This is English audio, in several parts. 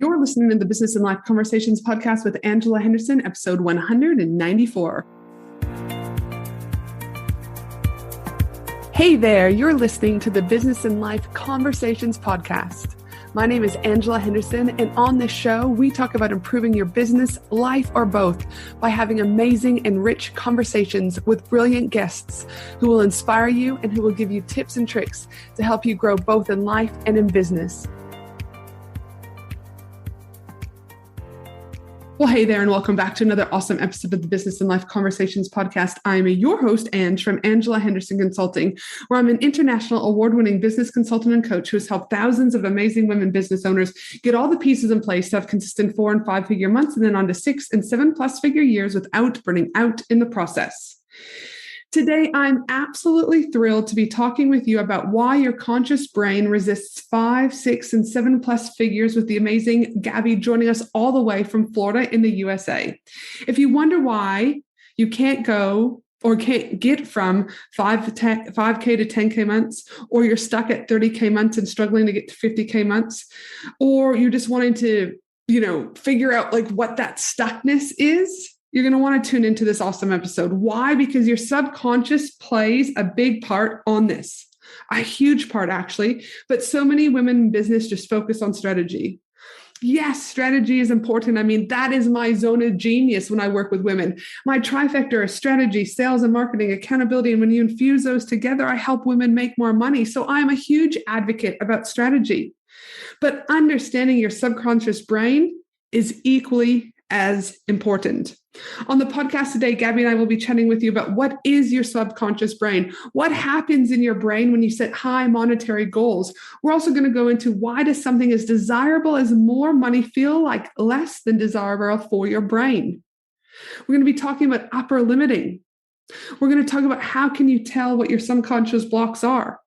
You're listening to the Business and Life Conversations podcast with Angela Henderson, episode 194. Hey there, you're listening to the Business and Life Conversations podcast. My name is Angela Henderson, and on this show, we talk about improving your business, life, or both by having amazing and rich conversations with brilliant guests who will inspire you and who will give you tips and tricks to help you grow both in life and in business. Well, hey there, and welcome back to another awesome episode of the Business and Life Conversations podcast. I'm your host, Ange, from Angela Henderson Consulting, where I'm an international award-winning business consultant and coach who has helped thousands of amazing women business owners get all the pieces in place to have consistent 4- and 5-figure months and then on to 6- and 7+ figure years without burning out in the process. Today, I'm absolutely thrilled to be talking with you about why your conscious brain resists 5, 6, and 7+ figures with the amazing Gaby joining us all the way from Florida in the USA. If you wonder why you can't go or can't get from 5K to 10K months, or you're stuck at 30K months and struggling to get to 50K months, or you're just wanting to, figure out like what that stuckness is, you're going to want to tune into this awesome episode. Why? Because your subconscious plays a big part on this, a huge part actually, but so many women in business just focus on strategy. Yes, strategy is important. I mean, that is my zone of genius when I work with women. My trifecta is strategy, sales and marketing, accountability. And when you infuse those together, I help women make more money. So I'm a huge advocate about strategy. But understanding your subconscious brain is equally as important. On the podcast today, Gaby and I will be chatting with you about what is your subconscious brain? What happens in your brain when you set high monetary goals? We're also going to go into why does something as desirable as more money feel like less than desirable for your brain? We're going to be talking about upper limiting. We're going to talk about how can you tell what your subconscious blocks are.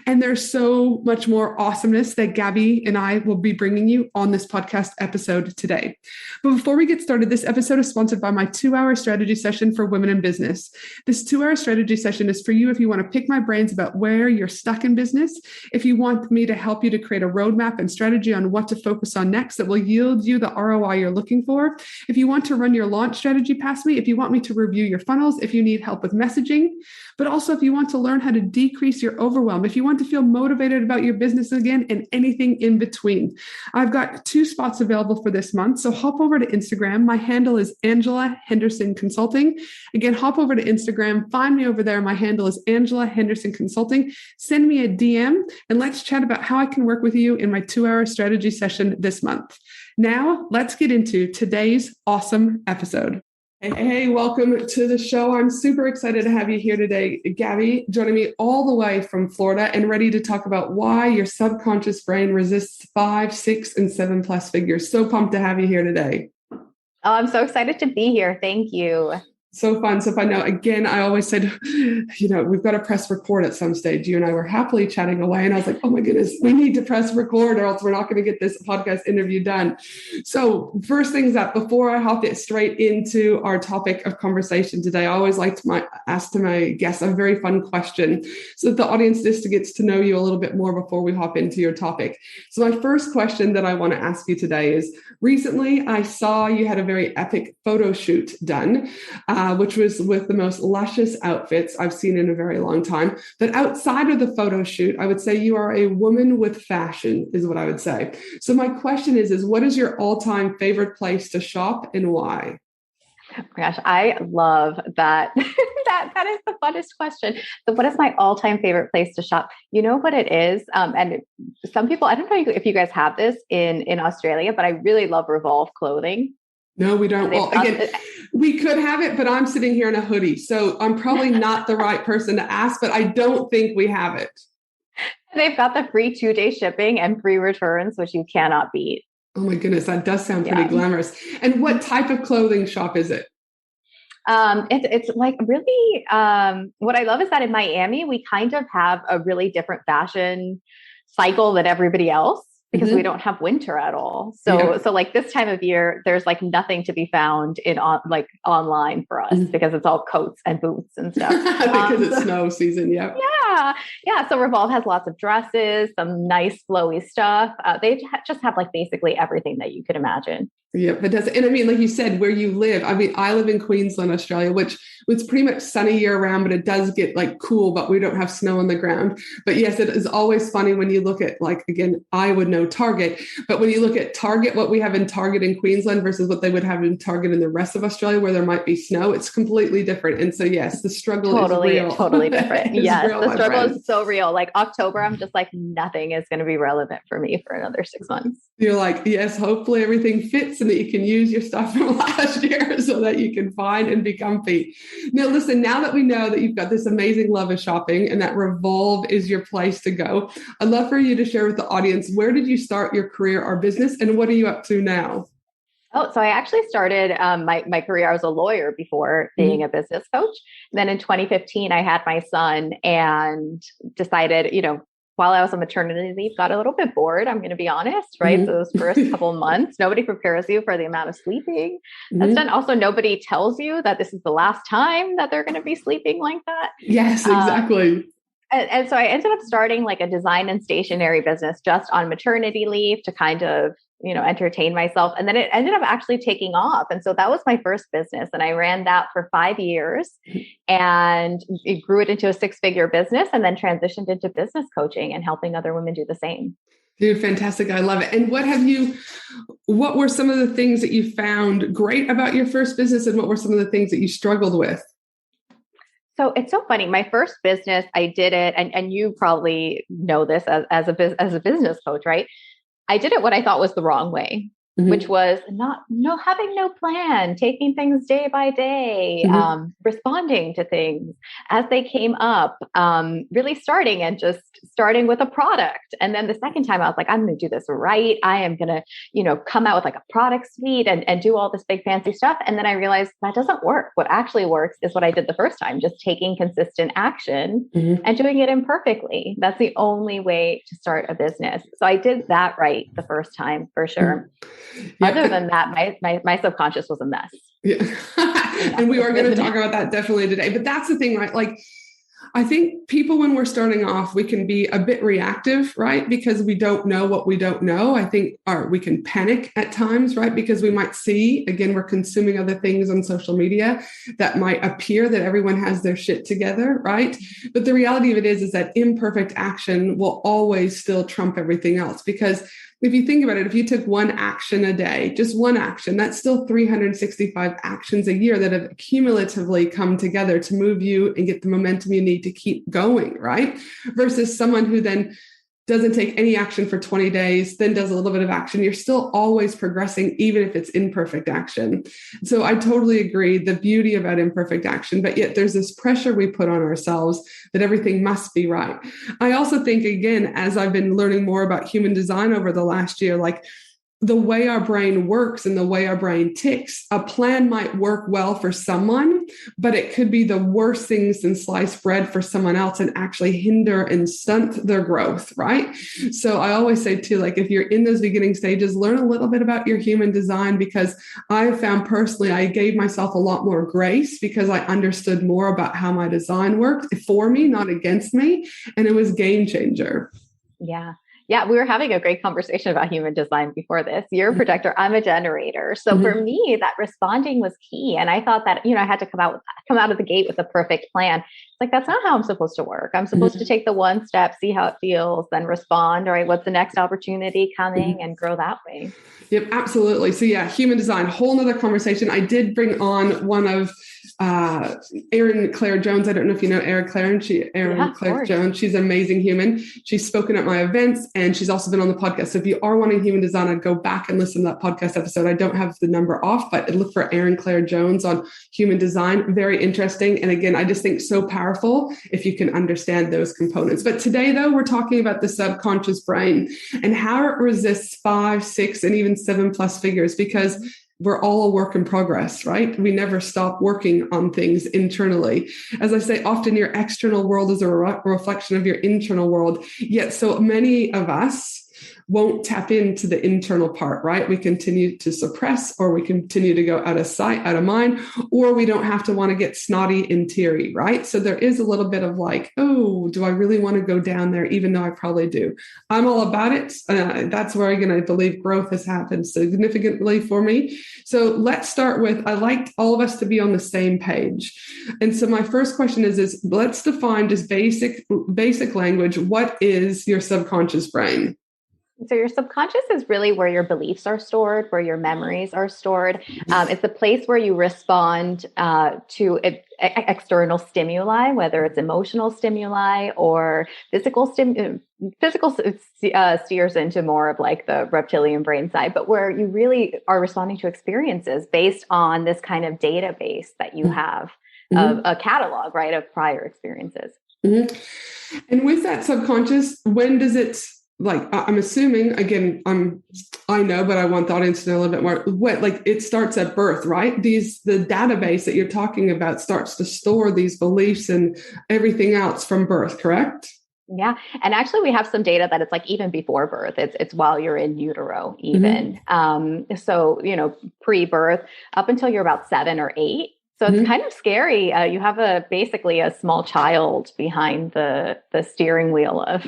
And there's so much more awesomeness that Gaby and I will be bringing you on this podcast episode today. But before we get started, this episode is sponsored by my 2-hour strategy session for women in business. This 2-hour strategy session is for you if you want to pick my brains about where you're stuck in business, if you want me to help you to create a roadmap and strategy on what to focus on next that will yield you the ROI you're looking for, if you want to run your launch strategy past me, if you want me to review your funnels, if you need help with messaging, but also if you want to learn how to decrease your overwhelm, if you want to feel motivated about your business again, and anything in between. I've got 2 spots available for this month. So hop over to Instagram. My handle is Angela Henderson Consulting. Again, hop over to Instagram, find me over there. My handle is Angela Henderson Consulting. Send me a DM and let's chat about how I can work with you in my 2-hour strategy session this month. Now, let's get into today's awesome episode. Hey, welcome to the show. I'm super excited to have you here today, Gaby, joining me all the way from Florida and ready to talk about why your subconscious brain resists 5, 6, and 7+ figures. So pumped to have you here today. Oh, I'm so excited to be here. Thank you. So fun. Now, again, I always said, we've got to press record at some stage. You and I were happily chatting away. And I was like, oh my goodness, we need to press record or else we're not going to get this podcast interview done. So first things up, before I hop it straight into our topic of conversation today, I always like to ask my guests a very fun question so that the audience just gets to know you a little bit more before we hop into your topic. So my first question that I want to ask you today is, recently I saw you had a very epic photo shoot done, which was with the most luscious outfits I've seen in a very long time. But outside of the photo shoot, I would say you are a woman with fashion, is what I would say. So my question is what is your all-time favorite place to shop and why? Oh my gosh, I love that. that is the funnest question. So what is my all-time favorite place to shop? You know what it is? And some people, I don't know if you guys have this in Australia, but I really love Revolve clothing. No, we don't. Well, again, we could have it, but I'm sitting here in a hoodie. So I'm probably not the right person to ask, but I don't think we have it. They've got the free 2-day shipping and free returns, which you cannot beat. Oh my goodness, that does sound pretty glamorous. And what type of clothing shop is it? It's like really, what I love is that in Miami, we kind of have a really different fashion cycle than everybody else. Because we don't have winter at all. So like this time of year, there's like nothing to be found online for us because it's all coats and boots and stuff. Because it's snow season. Yep. Yeah. Yeah. So Revolve has lots of dresses, some nice flowy stuff. They just have like basically everything that you could imagine. Yeah, it does. And I mean, like you said, where you live, I mean, I live in Queensland, Australia, which it's pretty much sunny year round, but it does get like cool, but we don't have snow on the ground. But yes, it is always funny when you look at, like, again, I would know Target, but when you look at Target, what we have in Target in Queensland versus what they would have in Target in the rest of Australia, where there might be snow, it's completely different. And so, yes, the struggle is real. Totally different. Yes, real, the struggle is so real. Like October, I'm just like, nothing is going to be relevant for me for another 6 months. You're like, yes, hopefully everything fits and that you can use your stuff from last year so that you can find and be comfy. Now, listen, now that we know that you've got this amazing love of shopping and that Revolve is your place to go, I'd love for you to share with the audience, where did you start your career or business and what are you up to now? Oh, so I actually started my career as a lawyer before being a business coach. And then in 2015, I had my son and decided, while I was on maternity leave, got a little bit bored. I'm going to be honest, right? So those first couple months, nobody prepares you for the amount of sleeping that's done. Also, nobody tells you that this is the last time that they're going to be sleeping like that. Yes, exactly. And so I ended up starting like a design and stationery business just on maternity leave to kind of, entertain myself. And then it ended up actually taking off. And so that was my first business. And I ran that for 5 years and it grew it into a 6-figure business and then transitioned into business coaching and helping other women do the same. Dude, fantastic. I love it. And what were some of the things that you found great about your first business and what were some of the things that you struggled with? So it's so funny. My first business, I did it, and you probably know this as a business coach, right? I did it what I thought was the wrong way, which was having no plan, taking things day by day, responding to things as they came up, really starting with a product. And then the second time I was like, I'm going to do this right. I am going to, come out with like a product suite and do all this big fancy stuff. And then I realized that doesn't work. What actually works is what I did the first time, just taking consistent action and doing it imperfectly. That's the only way to start a business. So I did that right the first time for sure. Yeah. Other than that, my subconscious was a mess. Yeah. And we are going to talk about that definitely today. But that's the thing, right? Like, I think people, when we're starting off, we can be a bit reactive, right? Because we don't know what we don't know. I think we can panic at times, right? Because we might see, again, we're consuming other things on social media that might appear that everyone has their shit together, right? But the reality of it is that imperfect action will always still trump everything else. Because if you think about it, if you took one action a day, just one action, that's still 365 actions a year that have cumulatively come together to move you and get the momentum you need to keep going, right? Versus someone who then doesn't take any action for 20 days, then does a little bit of action. You're still always progressing, even if it's imperfect action. So I totally agree, the beauty about imperfect action, but yet there's this pressure we put on ourselves that everything must be right. I also think, again, as I've been learning more about human design over the last year, like the way our brain works and the way our brain ticks, a plan might work well for someone, but it could be the worst things in sliced bread for someone else and actually hinder and stunt their growth, right? So I always say too, like if you're in those beginning stages, learn a little bit about your human design, because I found personally, I gave myself a lot more grace because I understood more about how my design worked for me, not against me. And it was a game changer. Yeah. Yeah, we were having a great conversation about human design before this. You're a projector, I'm a generator. So for me, that responding was key. And I thought that, I had to come out of the gate with a perfect plan. It's like, that's not how I'm supposed to work. I'm supposed to take the one step, see how it feels, then respond. All right, what's the next opportunity coming, and grow that way. Yep, absolutely. So yeah, human design, whole nother conversation. I did bring on one of Erin Claire Jones. I don't know if you know Erin Claire Jones. She's an amazing human. She's spoken at my events and she's also been on the podcast. So if you are wanting human design, I'd go back and listen to that podcast episode. I don't have the number off, but look for Erin Claire Jones on human design. Very interesting. And again, I just think so powerful if you can understand those components. But today though, we're talking about the subconscious brain and how it resists 5, 6, and even 7+ figures, because we're all a work in progress, right? We never stop working on things internally. As I say, often your external world is a reflection of your internal world. Yet so many of us won't tap into the internal part, right? We continue to suppress, or we continue to go out of sight, out of mind, or we don't have to want to get snotty and teary, right? So there is a little bit of like, oh, do I really want to go down there, even though I probably do? I'm all about it. That's where I believe growth has happened significantly for me. So let's start with, I like all of us to be on the same page. And so my first question is let's define just basic language. What is your subconscious brain? So your subconscious is really where your beliefs are stored, where your memories are stored. It's the place where you respond to external stimuli, whether it's emotional stimuli or physical steers into more of like the reptilian brain side, but where you really are responding to experiences based on this kind of database that you have of a catalog, right, of prior experiences. Mm-hmm. And with that subconscious, when does it, like, I'm assuming, again, I know, but I want the audience to know a little bit more. What, like, it starts at birth, right? The database that you're talking about starts to store these beliefs and everything else from birth, correct? Yeah. And actually we have some data that it's like even before birth, it's while you're in utero even. So, pre-birth up until you're about 7 or 8. So it's kind of scary. You have basically a small child behind the steering wheel of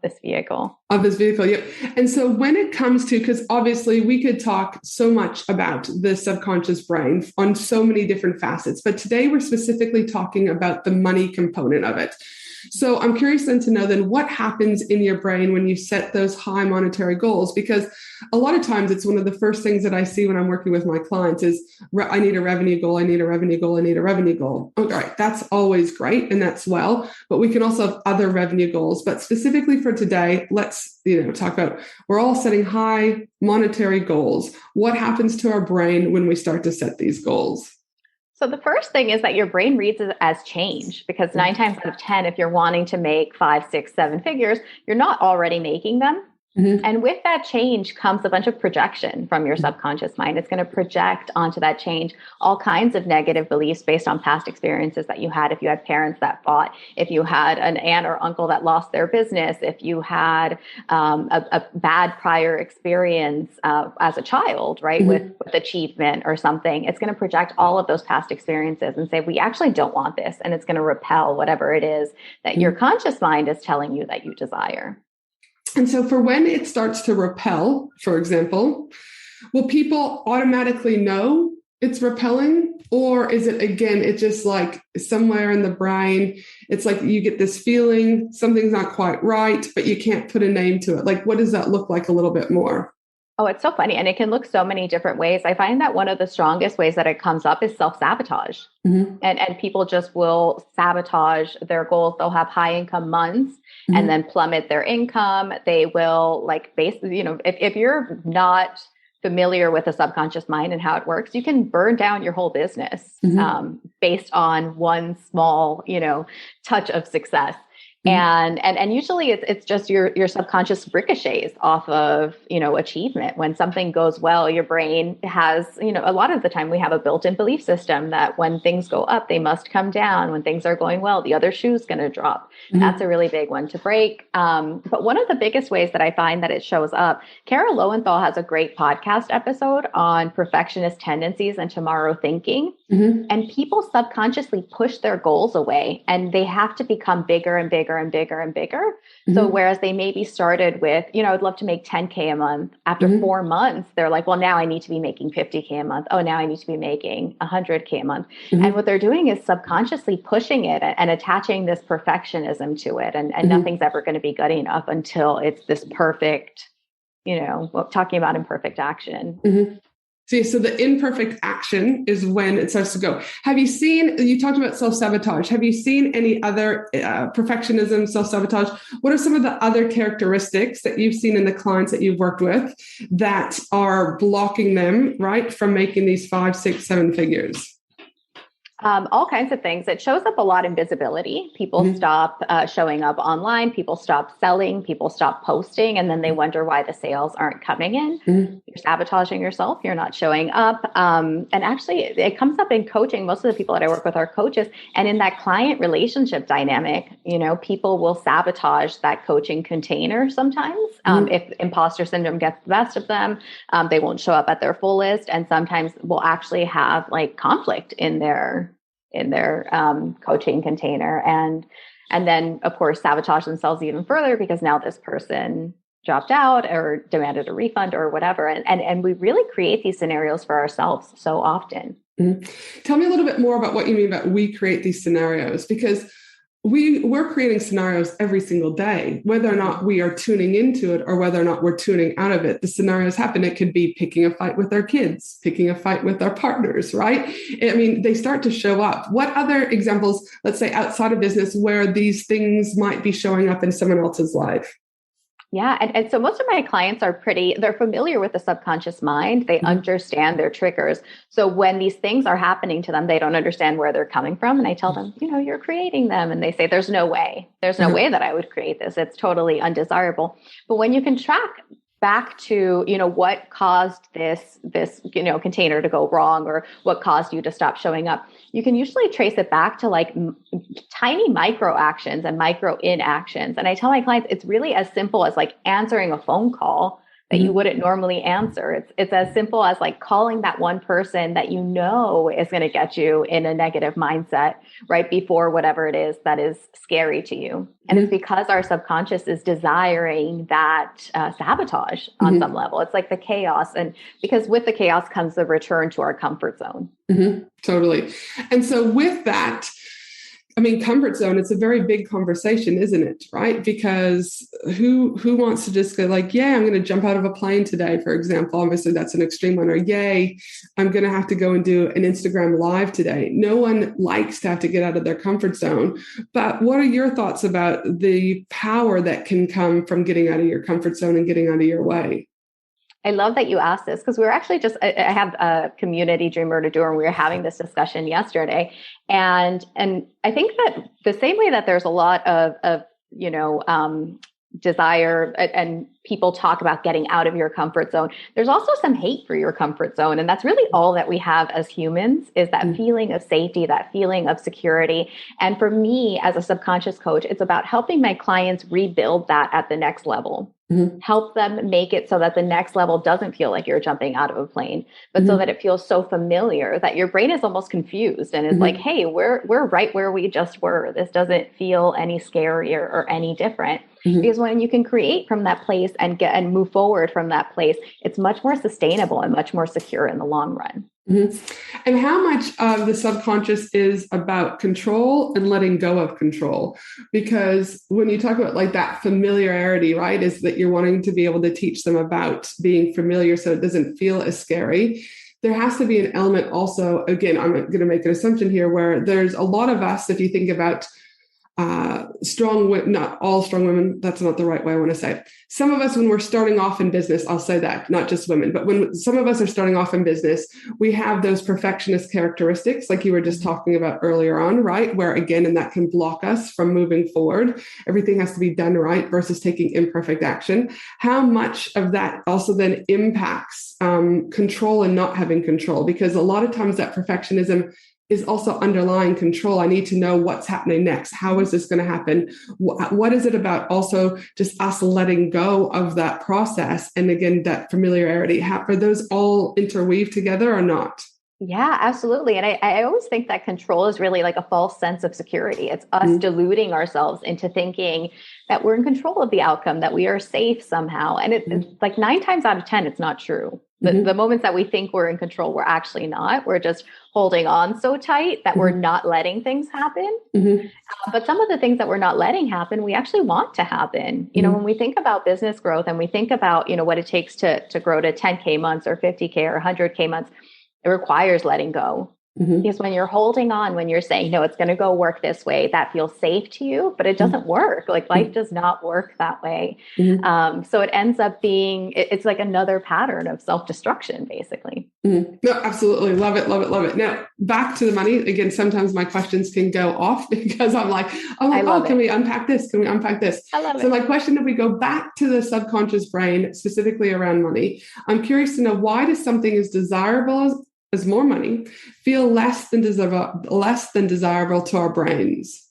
this vehicle. Yep. And so when it comes to, because obviously we could talk so much about the subconscious brain on so many different facets, but today we're specifically talking about the money component of it. So I'm curious then to know then what happens in your brain when you set those high monetary goals, because a lot of times it's one of the first things that I see when I'm working with my clients is I need a revenue goal. I need a revenue goal. I need a revenue goal. All right. That's always great. And that's well, but we can also have other revenue goals. But specifically for today, let's, talk about, we're all setting high monetary goals. What happens to our brain when we start to set these goals? So the first thing is that your brain reads it as change, because 9 times out of 10, if you're wanting to make 5, 6, 7 figures, you're not already making them. And with that change comes a bunch of projection from your subconscious mind. It's going to project onto that change all kinds of negative beliefs based on past experiences that you had. If you had parents that fought, if you had an aunt or uncle that lost their business, if you had a bad prior experience as a child, right, with achievement or something, it's going to project all of those past experiences and say, we actually don't want this. And it's going to repel whatever it is that your conscious mind is telling you that you desire. And so for when it starts to repel, for example, will people automatically know it's repelling? Or is it, again, it's just like somewhere in the brain, it's like you get this feeling something's not quite right, but you can't put a name to it. Like, what does that look like a little bit more? Oh, it's so funny. And it can look so many different ways. I find that one of the strongest ways that it comes up is self-sabotage. And people just will sabotage their goals. They'll have high income months and then plummet their income. They will if you're not familiar with the subconscious mind and how it works, you can burn down your whole business based on one small, touch of success. And usually it's just your subconscious ricochets off of, achievement. When something goes well, your brain has, a lot of the time we have a built-in belief system that when things go up, they must come down. When things are going well, the other shoe's going to drop. That's a really big one to break. But one of the biggest ways that I find that it shows up, Kara Lowenthal has a great podcast episode on perfectionist tendencies and tomorrow thinking. And people subconsciously push their goals away, and they have to become bigger and bigger and bigger and bigger. So whereas they maybe started with, I'd love to make 10K a month. After 4 months, they're like, well, now I need to be making 50K a month. Oh, now I need to be making 100K a month. And what they're doing is subconsciously pushing it and attaching this perfectionism to it. And nothing's ever going to be good enough until it's this perfect, talking about imperfect action. See, so the imperfect action is when it starts to go. Have you seen, you talked about self-sabotage. Have you seen any other perfectionism, self-sabotage? What are some of the other characteristics that you've seen in the clients that you've worked with that are blocking them, right, from making these 5, 6, 7 figures? All kinds of things. It shows up a lot in visibility. People stop showing up online. People stop selling. People stop posting. And then they wonder why the sales aren't coming in. You're sabotaging yourself. You're not showing up. And actually, it comes up in coaching. Most of the people that I work with are coaches. And in that client relationship dynamic, people will sabotage that coaching container sometimes. If imposter syndrome gets the best of them, they won't show up at their fullest. And sometimes will actually have like conflict in their coaching container, and then of course sabotage themselves even further because now this person dropped out or demanded a refund or whatever, and we really create these scenarios for ourselves so often. Tell me a little bit more about what you mean about we create these scenarios, because we're creating scenarios every single day, whether or not we are tuning into it or whether or not we're tuning out of it. The scenarios happen. It could be picking a fight with our kids, picking a fight with our partners, right? I mean, they start to show up. What other examples, let's say outside of business, where these things might be showing up in someone else's life? Yeah. And so most of my clients they're familiar with the subconscious mind. They understand their triggers. So when these things are happening to them, they don't understand where they're coming from. And I tell them, you're creating them. And they say, there's no way way that I would create this. It's totally undesirable. But when you can track back to, what caused this, container to go wrong, or what caused you to stop showing up, you can usually trace it back to like tiny micro actions and micro inactions. And I tell my clients, it's really as simple as like answering a phone call that you wouldn't normally answer. It's as simple as like calling that one person that is going to get you in a negative mindset right before whatever it is that is scary to you. And it's because our subconscious is desiring that sabotage on some level. It's like the chaos. And because with the chaos comes the return to our comfort zone. Totally. And so with that, I mean, comfort zone, it's a very big conversation, isn't it? Right? Because who wants to just go like, yeah, I'm going to jump out of a plane today, for example. Obviously, that's an extreme one. Or yay, I'm going to have to go and do an Instagram live today. No one likes to have to get out of their comfort zone. But what are your thoughts about the power that can come from getting out of your comfort zone and getting out of your way? I love that you asked this, because we were actually I have a community dreamer to do, and we were having this discussion yesterday. And I think that the same way that there's a lot of desire and people talk about getting out of your comfort zone, there's also some hate for your comfort zone. And that's really all that we have as humans, is that feeling of safety, that feeling of security. And for me as a subconscious coach, it's about helping my clients rebuild that at the next level. Help them make it so that the next level doesn't feel like you're jumping out of a plane, but so that it feels so familiar that your brain is almost confused and is like, hey, we're right where we just were. This doesn't feel any scarier or any different. Because when you can create from that place and move forward from that place, it's much more sustainable and much more secure in the long run. And how much of the subconscious is about control and letting go of control? Because when you talk about like that familiarity, right, is that you're wanting to be able to teach them about being familiar so it doesn't feel as scary. There has to be an element also, again, I'm going to make an assumption here, where there's a lot of us, if you think about not all strong women, that's not the right way I want to say it. Some of us, when we're starting off in business, I'll say that, not just women, but when some of us are starting off in business, we have those perfectionist characteristics, like you were just talking about earlier on, right? Where again, and that can block us from moving forward. Everything has to be done right versus taking imperfect action. How much of that also then impacts control and not having control? Because a lot of times that perfectionism is also underlying control. I need to know what's happening next. How is this going to happen? What is it about also just us letting go of that process? And again, that familiarity, are those all interweave together or not? Yeah, absolutely. And I always think that control is really like a false sense of security. It's us deluding ourselves into thinking that we're in control of the outcome, that we are safe somehow. And it's like 9 times out of 10, it's not true. The moments that we think we're in control, we're actually not. We're just holding on so tight that we're not letting things happen. But some of the things that we're not letting happen, we actually want to happen. When we think about business growth and we think about, what it takes to grow to 10K months or 50K or 100K months, it requires letting go. Because when you're holding on, when you're saying, no, it's going to go work this way, that feels safe to you, but it doesn't work. Like life does not work that way. So it ends up being, it's like another pattern of self-destruction, basically. No, absolutely. Love it. Love it. Love it. Now back to the money. Again, sometimes my questions can go off because I'm like, oh, can we unpack this? Can we unpack this? I love it. My question, if we go back to the subconscious brain, specifically around money, I'm curious to know, why does something as desirable as more money feel less than desirable to our brains?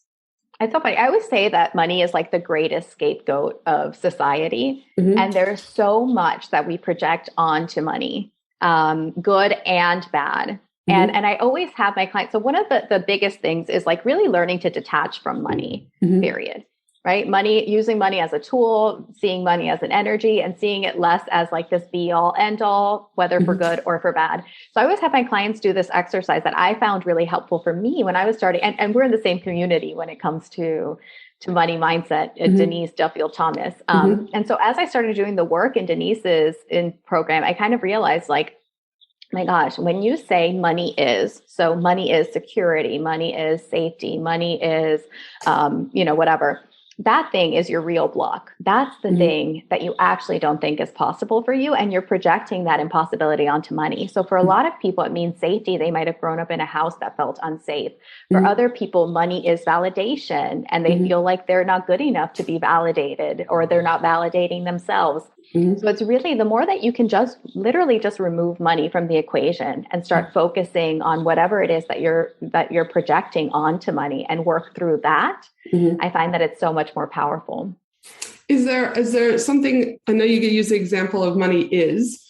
It's so funny. I always say that money is like the greatest scapegoat of society. And there's so much that we project onto money. Good and bad. And I always have my clients. So one of the biggest things is like really learning to detach from money, period. Right? Using money as a tool, seeing money as an energy, and seeing it less as like this be all end all, whether for good or for bad. So I always have my clients do this exercise that I found really helpful for me when I was starting. And we're in the same community when it comes to money mindset, Denise Duffield Thomas. And so as I started doing the work in Denise's program, I kind of realized like, my gosh, when you say money is security, money is safety, money is, whatever. That thing is your real block. That's the thing that you actually don't think is possible for you. And you're projecting that impossibility onto money. So for a lot of people, it means safety. They might have grown up in a house that felt unsafe. For other people, money is validation, and they feel like they're not good enough to be validated, or they're not validating themselves. So it's really, the more that you can just literally just remove money from the equation and start focusing on whatever it is that you're projecting onto money and work through that, I find that it's so much more powerful. Is there something, I know you could use the example of money is,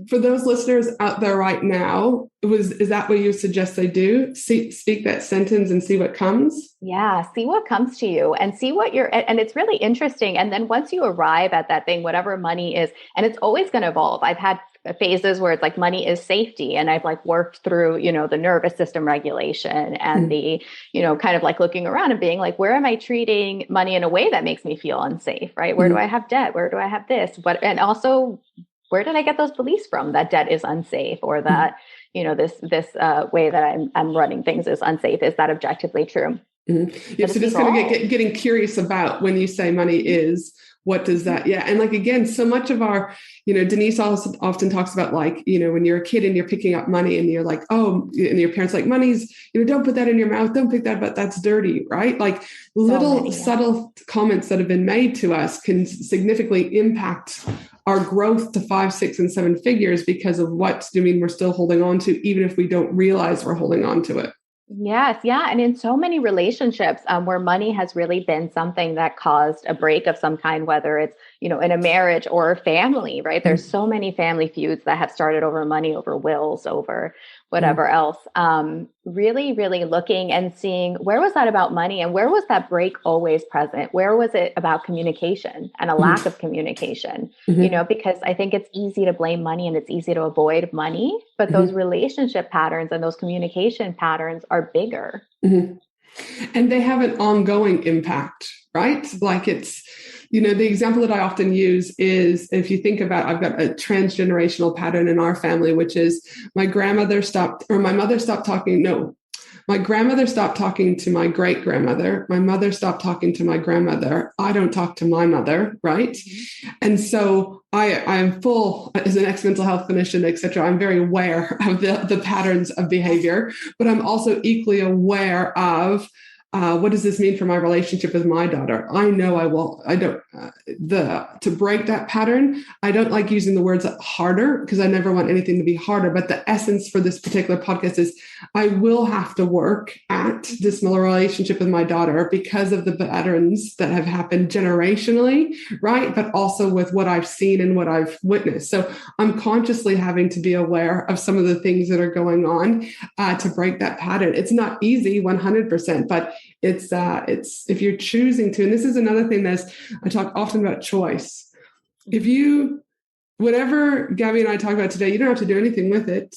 for those listeners out there right now, is that what you suggest they do? Speak that sentence and see what comes? Yeah, see what comes to you and see what and it's really interesting. And then once you arrive at that thing, whatever money is, and it's always going to evolve. I've had phases where it's like money is safety. And I've like worked through, the nervous system regulation and the, kind of like looking around and being like, where am I treating money in a way that makes me feel unsafe, right? Where do I have debt? Where do I have this? And also, where did I get those beliefs from that debt is unsafe, or that, this way that I'm running things is unsafe? Is that objectively true? Yeah, so just kind of getting curious about, when you say money is, what does that? Yeah. And like, again, so much of our, Denise also often talks about like, when you're a kid and you're picking up money and you're like, oh, and your parents like, money's, don't put that in your mouth. Don't pick that, but that's dirty, right? Like subtle comments that have been made to us can significantly impact our growth to 5, 6, and 7 figures because of what we're still holding on to, even if we don't realize we're holding on to it. Yes. Yeah. And in so many relationships where money has really been something that caused a break of some kind, whether it's, in a marriage or a family, right? There's so many family feuds that have started over money, over wills, over whatever else. Really, really looking and seeing, where was that about money, and where was that break always present? Where was it about communication and a lack of communication? Because I think it's easy to blame money and it's easy to avoid money, but those relationship patterns and those communication patterns are bigger. And they have an ongoing impact, right? Like it's, the example that I often use is, if you think about, I've got a transgenerational pattern in our family, which is my grandmother stopped talking to my great grandmother. My mother stopped talking to my grandmother. I don't talk to my mother, right? And so I am full, as an ex-mental health clinician, et cetera, I'm very aware of the patterns of behavior, but I'm also equally aware of what does this mean for my relationship with my daughter? I know to break that pattern, I don't like using the words harder, because I never want anything to be harder. But the essence for this particular podcast is I will have to work at this relationship with my daughter because of the patterns that have happened generationally, right? But also with what I've seen and what I've witnessed. So I'm consciously having to be aware of some of the things that are going on to break that pattern. It's not easy 100%, but it's if you're choosing to, and this is another thing I talk often about choice. If whatever Gaby and I talk about today, you don't have to do anything with it.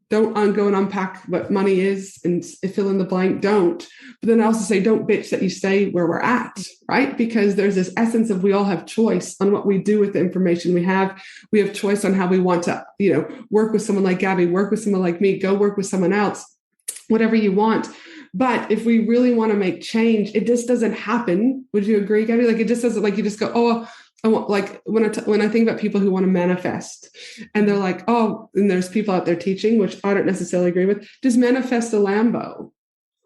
Don't go and unpack what money is and fill in the blank. Don't. But then I also say, don't bitch that you stay where we're at, right? Because there's this essence of, we all have choice on what we do with the information we have. We have choice on how we want to, work with someone like Gaby, work with someone like me, go work with someone else, whatever you want. But if we really want to make change, it just doesn't happen. Would you agree, Gaby? Like, it just doesn't, like, you just go, oh, like when I think about people who want to manifest and they're like, oh, and there's people out there teaching, which I don't necessarily agree with, just manifest a Lambo.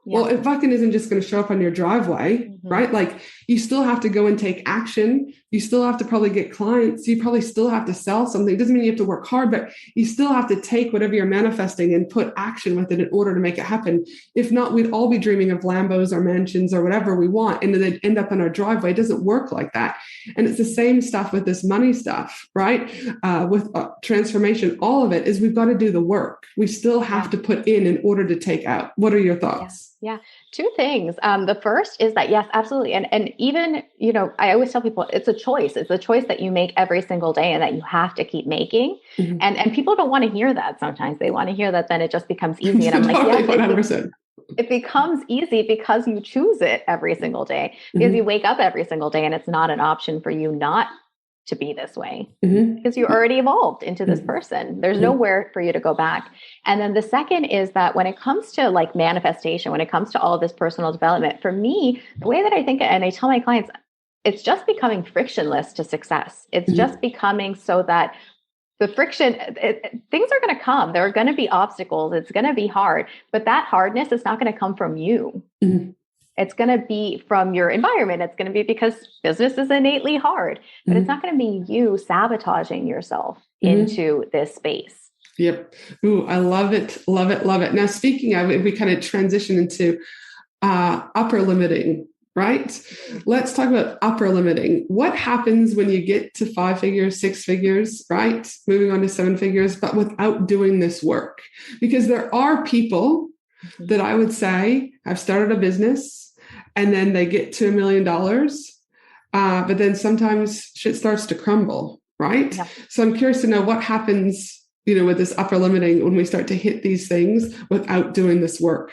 Yeah. Well, it fucking isn't just going to show up on your driveway, right? Like you still have to go and take action. You still have to probably get clients. You probably still have to sell something. It doesn't mean you have to work hard, but you still have to take whatever you're manifesting and put action with it in order to make it happen. If not, we'd all be dreaming of Lambos or mansions or whatever we want, and then they'd end up in our driveway. It doesn't work like that. And it's the same stuff with this money stuff, right? With transformation, all of it is we've got to do the work. We still have to put in order to take out. What are your thoughts? Yeah. Two things. The first is that, yes, absolutely. And even, I always tell people it's a choice. It's a choice that you make every single day and that you have to keep making. Mm-hmm. And people don't want to hear that sometimes. They want to hear that then it just becomes easy. And I'm like, yeah, 100%. It becomes easy because you choose it every single day, because you wake up every single day and it's not an option for you not to be this way, because you already evolved into this person. There's nowhere for you to go back. And then the second is that when it comes to like manifestation, when it comes to all of this personal development, for me, the way that I think, and I tell my clients, it's just becoming frictionless to success. It's just becoming so that the friction, things are going to come. There are going to be obstacles. It's going to be hard, but that hardness is not going to come from you. It's going to be from your environment. It's going to be because business is innately hard, but it's not going to be you sabotaging yourself into this space. Yep. Ooh, I love it. Love it. Love it. Now, speaking of it, we kind of transition into upper limiting, right? Let's talk about upper limiting. What happens when you get to 5 figures, 6 figures, right? Moving on to 7 figures, but without doing this work? Because there are people that I would say have started a business and then they get to $1 million, but then sometimes shit starts to crumble, right? Yeah. So I'm curious to know what happens, with this upper limiting when we start to hit these things without doing this work.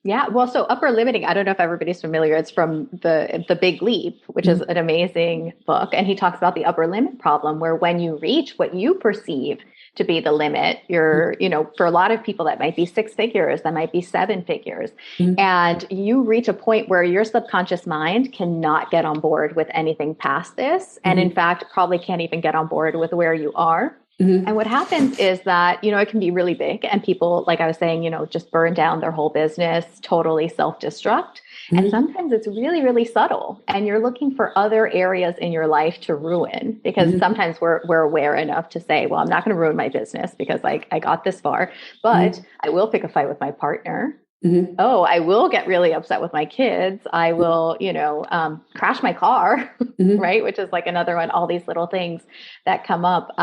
Yeah. Well, so upper limiting, I don't know if everybody's familiar. It's from the Big Leap, which is an amazing book. And he talks about the upper limit problem, where when you reach what you perceive to be the limit, you're, for a lot of people that might be 6 figures, that might be 7 figures. And you reach a point where your subconscious mind cannot get on board with anything past this. And in fact, probably can't even get on board with where you are. And what happens is that, it can be really big, and people, like I was saying, just burn down their whole business, totally self-destruct. And sometimes it's really, really subtle, and you're looking for other areas in your life to ruin, because sometimes we're aware enough to say, well, I'm not going to ruin my business because I got this far, but I will pick a fight with my partner. Oh, I will get really upset with my kids. I will, crash my car, right? Which is like another one, all these little things that come up.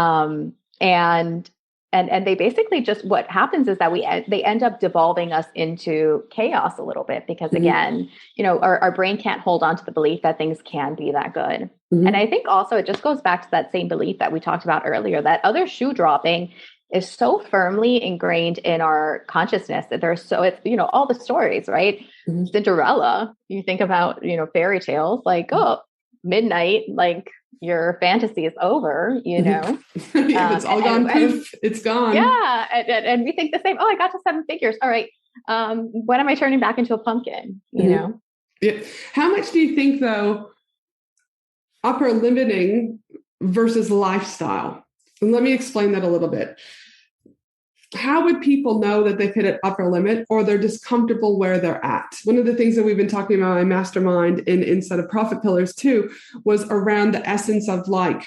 And they basically just, what happens is that they end up devolving us into chaos a little bit, because again, our brain can't hold on to the belief that things can be that good. And I think also it just goes back to that same belief that we talked about earlier, that other shoe dropping is so firmly ingrained in our consciousness that it's, all the stories, right? Cinderella, you think about, fairy tales, like, oh, midnight, like your fantasy is over, Yeah, it's all gone, poof, it's gone. Yeah. And we think the same, oh, I got to 7 figures. All right. When am I turning back into a pumpkin? Yeah. How much do you think, though, upper limiting versus lifestyle? And let me explain that a little bit. How would people know that they've hit an upper limit, or they're just comfortable where they're at? One of the things that we've been talking about in my mastermind in Inside of Profit Pillars too, was around the essence of like,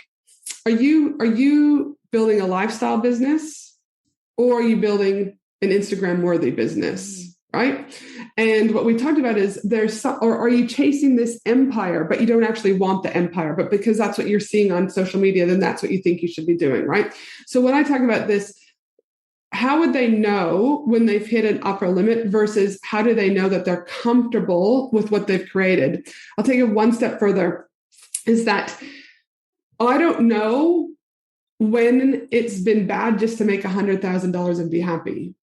are you building a lifestyle business, or are you building an Instagram worthy business? Right. And what we talked about is or are you chasing this empire, but you don't actually want the empire, but because that's what you're seeing on social media, then that's what you think you should be doing. Right. So when I talk about this, how would they know when they've hit an upper limit versus how do they know that they're comfortable with what they've created? I'll take it one step further, is that I don't know when it's been bad just to make $100,000 and be happy.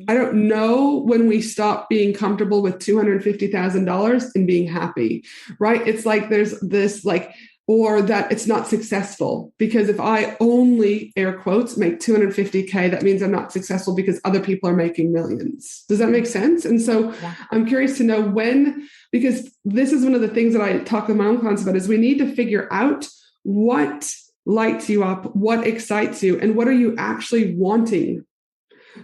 I don't know when we stop being comfortable with $250,000 and being happy, right? It's like there's this like, or that it's not successful, because if I only, air quotes, make 250K, that means I'm not successful because other people are making millions. Does that make sense? And so I'm curious to know when, because this is one of the things that I talk with my own clients about, is we need to figure out what lights you up, what excites you, and what are you actually wanting?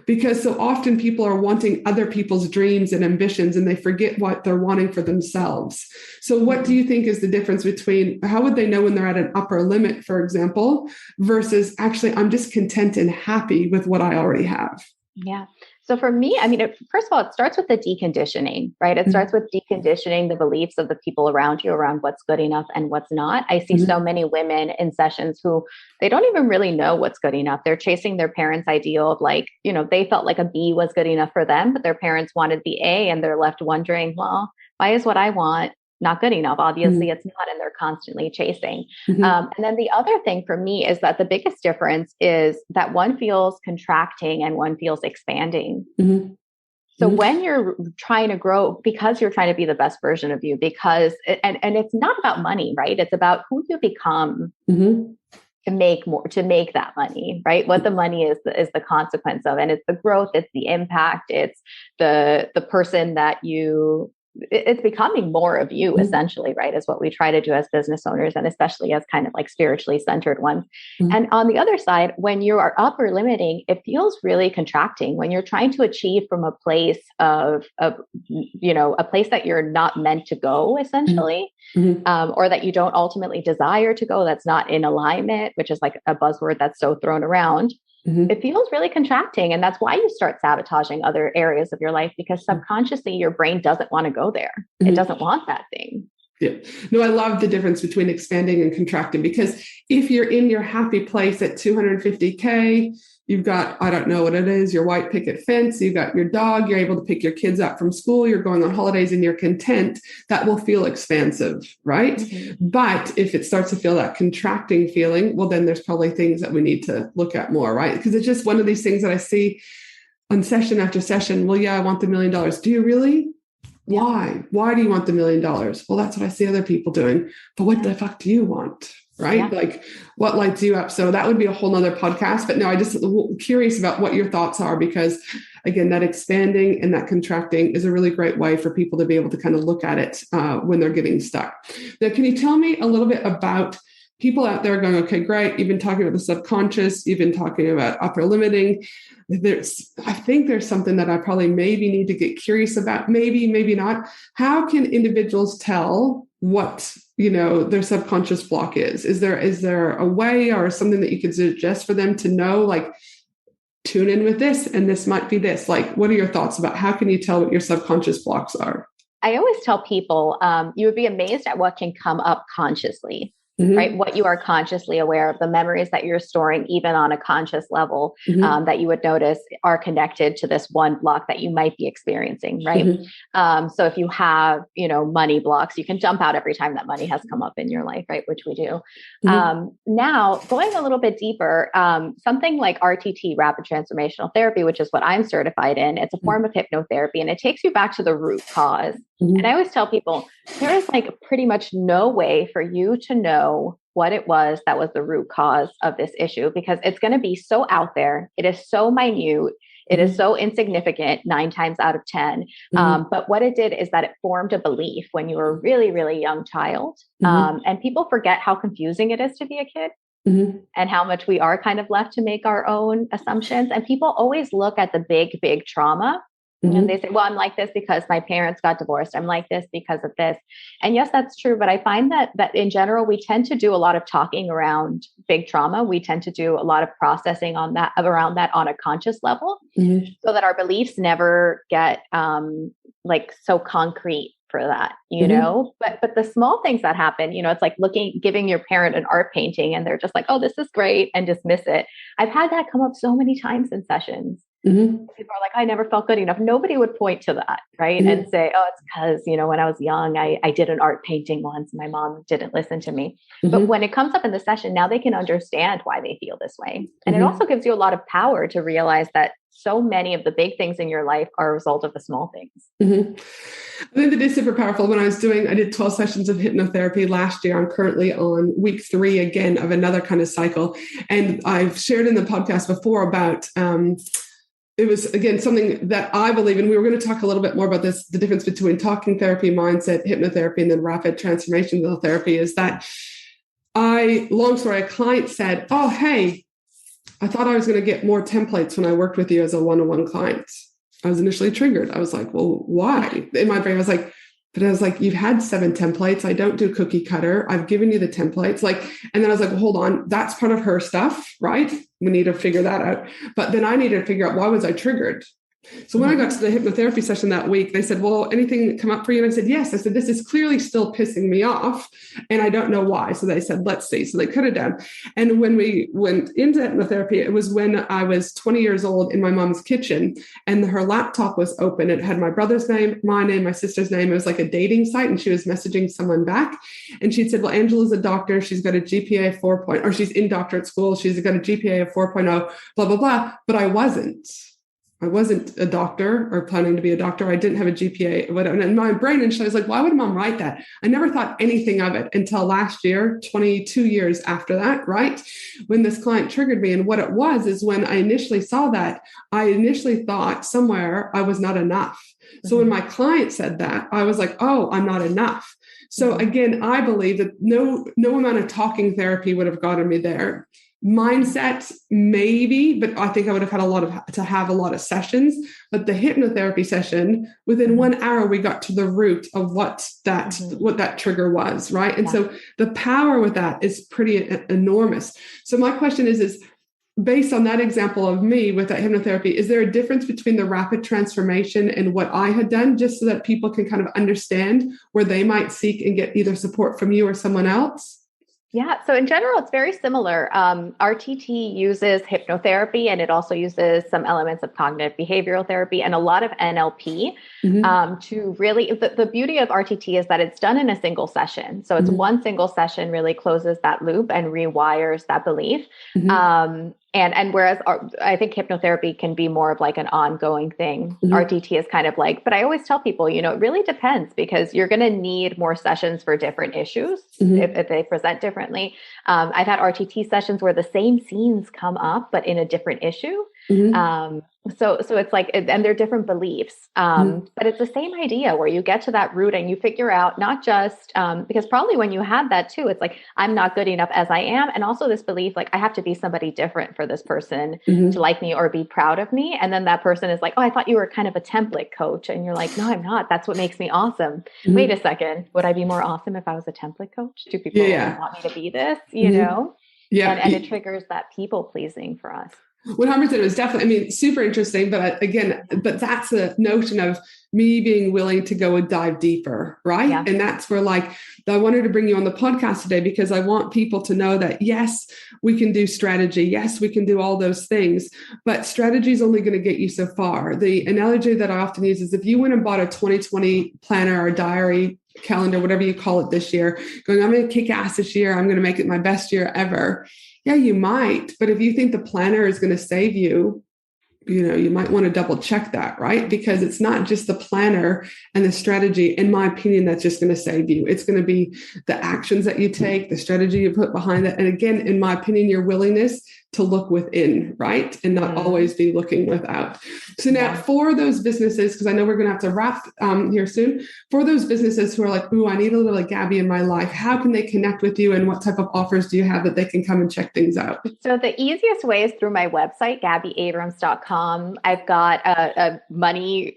Because so often people are wanting other people's dreams and ambitions, and they forget what they're wanting for themselves. So what do you think is the difference between, how would they know when they're at an upper limit, for example, versus actually, I'm just content and happy with what I already have? Yeah. So for me, I mean, first of all, it starts with the deconditioning, right? It starts with deconditioning the beliefs of the people around you around what's good enough and what's not. I see so many women in sessions who they don't even really know what's good enough. They're chasing their parents' ideal of like, you know, they felt like a B was good enough for them, but their parents wanted the A, and they're left wondering, well, why is what I want not good enough? Obviously it's not, and they're constantly chasing. And then the other thing for me is that the biggest difference is that one feels contracting and one feels expanding. So when you're trying to grow, because you're trying to be the best version of you, because, and it's not about money, right? It's about who you become to make more, to make that money, right? What the money is the consequence of, and it's the growth, it's the impact, it's the person that it's becoming more of you, essentially, right? Is what we try to do as business owners, and especially as kind of like spiritually centered ones. And on the other side, when you are upper limiting, it feels really contracting when you're trying to achieve from a place of you know, a place that you're not meant to go, essentially, or that you don't ultimately desire to go. That's not in alignment, which is like a buzzword that's so thrown around. It feels really contracting. And that's why you start sabotaging other areas of your life, because subconsciously your brain doesn't want to go there. It doesn't want that thing. Yeah. No, I love the difference between expanding and contracting, because if you're in your happy place at 250K, you've got, I don't know what it is, your white picket fence, you've got your dog, you're able to pick your kids up from school, you're going on holidays and you're content, that will feel expansive, right? But if it starts to feel that contracting feeling, well, then there's probably things that we need to look at more, right? Because it's just one of these things that I see on session after session. Well, yeah, I want the $1 million. Do you really? Why? Why do you want the $1 million? Well, that's what I see other people doing. But what the fuck do you want? Right? Like, what lights you up? So that would be a whole nother podcast. But no, I just curious about what your thoughts are, because again, that expanding and that contracting is a really great way for people to be able to kind of look at it when they're getting stuck. Now, can you tell me a little bit about people out there going, okay, great, you've been talking about the subconscious, you've been talking about upper limiting. I think there's something that I probably maybe need to get curious about, maybe not. How can individuals tell what, you know, their subconscious block is? Is there a way or something that you could suggest for them to know, like, tune in with this and this might be this? Like, what are your thoughts about how can you tell what your subconscious blocks are? I always tell people, you would be amazed at what can come up consciously. Right? What you are consciously aware of, the memories that you're storing, even on a conscious level, that you would notice are connected to this one block that you might be experiencing. Right. So if you have, you know, money blocks, you can jump out every time that money has come up in your life, right? Which we do. Now going a little bit deeper, something like RTT, rapid transformational therapy, which is what I'm certified in. It's a form of hypnotherapy, and it takes you back to the root cause. And I always tell people, there is like pretty much no way for you to know what it was that was the root cause of this issue, because it's going to be so out there. It is so minute. It is so insignificant 9 times out of 10. But what it did is that it formed a belief when you were a really, really young child. And people forget how confusing it is to be a kid. And how much we are kind of left to make our own assumptions. And people always look at the big, big trauma. And they say, well, I'm like this because my parents got divorced. I'm like this because of this. And yes, that's true. But I find that in general, we tend to do a lot of talking around big trauma. We tend to do a lot of processing around that on a conscious level, so that our beliefs never get like so concrete for that, you know, but the small things that happen, you know, it's like giving your parent an art painting and they're just like, oh, this is great, and dismiss it. I've had that come up so many times in sessions. People are like, I never felt good enough. Nobody would point to that, right? And say, oh, it's because, you know, when I was young, I did an art painting once. My mom didn't listen to me. But when it comes up in the session, now they can understand why they feel this way. And it also gives you a lot of power to realize that so many of the big things in your life are a result of the small things. I think that is super powerful. When I did 12 sessions of hypnotherapy last year. I'm currently on week 3 again of another kind of cycle. And I've shared in the podcast before about, it was, again, something that I believe in. We were going to talk a little bit more about this, the difference between talking therapy, mindset, hypnotherapy, and then rapid transformational therapy, is that long story, a client said, oh, hey, I thought I was going to get more templates when I worked with you as a one-on-one client. I was initially triggered. I was like, well, why? In my brain, I was like, you've had 7 templates. I don't do cookie cutter. I've given you the templates. And then I was like, well, hold on. That's part of her stuff, right? We need to figure that out. But then I needed to figure out, why was I triggered? So when I got to the hypnotherapy session that week, they said, well, anything come up for you? And I said, yes. I said, this is clearly still pissing me off, and I don't know why. So they said, let's see. So they could have done. And when we went into hypnotherapy, it was when I was 20 years old in my mom's kitchen, and her laptop was open. It had my brother's name, my name, my sister's name. It was like a dating site, and she was messaging someone back. And she'd said, well, Angela's a doctor. She's got a GPA of 4.0, or she's in doctorate school. She's got a GPA of 4.0, blah, blah, blah. But I wasn't a doctor or planning to be a doctor. I didn't have a GPA, whatever. And my brain initially was like, why would mom write that? I never thought anything of it until last year, 22 years after that, right? When this client triggered me. And what it was is when I initially saw that, I initially thought somewhere I was not enough. So when my client said that, I was like, oh, I'm not enough. So again, I believe that no amount of talking therapy would have gotten me there. Mindset, maybe, but I think I would have had a lot of sessions. But the hypnotherapy session, within 1 hour, we got to the root of what that trigger was, right? And so the power with that is pretty enormous. So my question is based on that example of me with that hypnotherapy, is there a difference between the rapid transformation and what I had done, just so that people can kind of understand where they might seek and get either support from you or someone else? Yeah. So in general, it's very similar. RTT uses hypnotherapy, and it also uses some elements of cognitive behavioral therapy and a lot of NLP to really, the beauty of RTT is that it's done in a single session. So it's one single session really closes that loop and rewires that belief. And whereas I think hypnotherapy can be more of like an ongoing thing, RTT is kind of like, but I always tell people, it really depends, because you're going to need more sessions for different issues if they present differently. I've had RTT sessions where the same scenes come up, but in a different issue. So it's like, and they're different beliefs, but it's the same idea where you get to that root and you figure out not just, because probably when you had that too, it's like, I'm not good enough as I am. And also this belief, like I have to be somebody different for this person to like me or be proud of me. And then that person is like, oh, I thought you were kind of a template coach. And you're like, no, I'm not. That's what makes me awesome. Wait a second. Would I be more awesome if I was a template coach? Do people want me to be this, Yeah. And it triggers that people pleasing for us. 100%. It was definitely, super interesting. But but that's a notion of me being willing to go and dive deeper, right? Yeah. And that's where I wanted to bring you on the podcast today, because I want people to know that, yes, we can do strategy. Yes, we can do all those things, but strategy is only going to get you so far. The analogy that I often use is if you went and bought a 2020 planner or diary, calendar, whatever you call it this year, going, I'm going to kick ass this year. I'm going to make it my best year ever. Yeah, you might. But if you think the planner is going to save you, you might want to double check that, right? Because it's not just the planner and the strategy, in my opinion, that's just going to save you. It's going to be the actions that you take, the strategy you put behind it. And again, in my opinion, your willingness to look within, right? And not always be looking without. So now for those businesses, because I know we're going to have to wrap here soon, for those businesses who are like, ooh, I need a little like Gaby in my life, how can they connect with you, and what type of offers do you have that they can come and check things out? So the easiest way is through my website, GabyAbrams.com. I've got the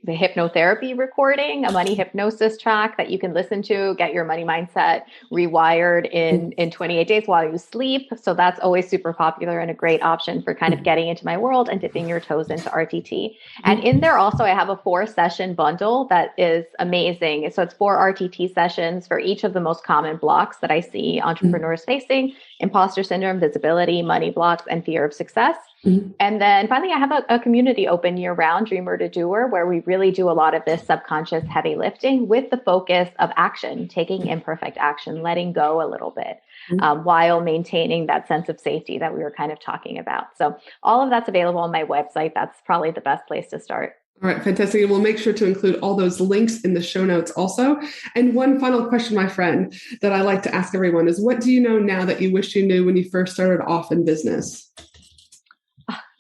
hypnotherapy recording, a money hypnosis track that you can listen to, get your money mindset rewired in 28 days while you sleep. So that's always super popular and a great option for kind of getting into my world and dipping your toes into RTT. And in there also, I have a 4-session bundle that is amazing. So it's 4 RTT sessions for each of the most common blocks that I see entrepreneurs facing: imposter syndrome, visibility, money blocks, and fear of success. And then finally, I have a community open year round, Dreamer to Doer, where we really do a lot of this subconscious heavy lifting with the focus of action, taking imperfect action, letting go a little bit, while maintaining that sense of safety that we were kind of talking about. So all of that's available on my website. That's probably the best place to start. All right, fantastic. And we'll make sure to include all those links in the show notes also. And one final question, my friend, that I like to ask everyone is, what do you know now that you wish you knew when you first started off in business?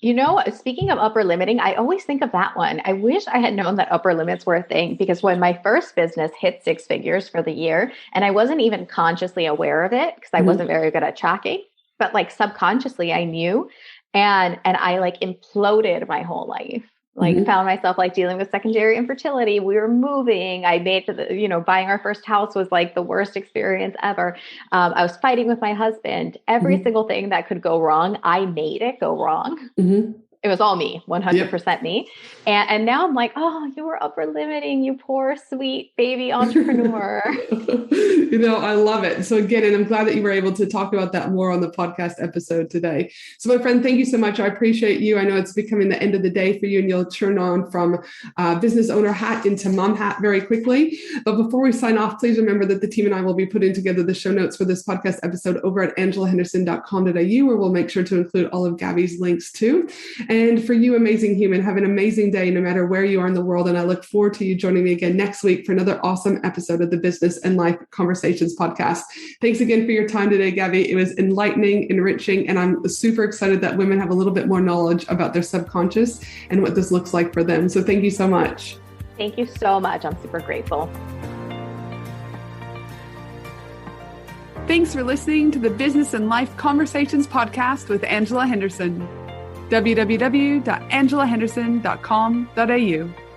Speaking of upper limiting, I always think of that one. I wish I had known that upper limits were a thing, because when my first business hit 6 figures for the year, and I wasn't even consciously aware of it because I wasn't very good at tracking, but like subconsciously I knew, and I like imploded my whole life. Like found myself like dealing with secondary infertility. We were moving. I made, buying our first house was like the worst experience ever. I was fighting with my husband. Every single thing that could go wrong, I made it go wrong. It was all me, 100% me. And now I'm like, oh, you were upper limiting, you poor, sweet baby entrepreneur. I love it. So again, and I'm glad that you were able to talk about that more on the podcast episode today. So my friend, thank you so much. I appreciate you. I know it's becoming the end of the day for you, and you'll turn on from business owner hat into mom hat very quickly. But before we sign off, please remember that the team and I will be putting together the show notes for this podcast episode over at angelahenderson.com.au, where we'll make sure to include all of Gaby's links too. And for you, amazing human, have an amazing day no matter where you are in the world. And I look forward to you joining me again next week for another awesome episode of the Business and Life Conversations podcast. Thanks again for your time today, Gaby. It was enlightening, enriching, and I'm super excited that women have a little bit more knowledge about their subconscious and what this looks like for them. So thank you so much. Thank you so much. I'm super grateful. Thanks for listening to the Business and Life Conversations podcast with Angela Henderson. www.angelahenderson.com.au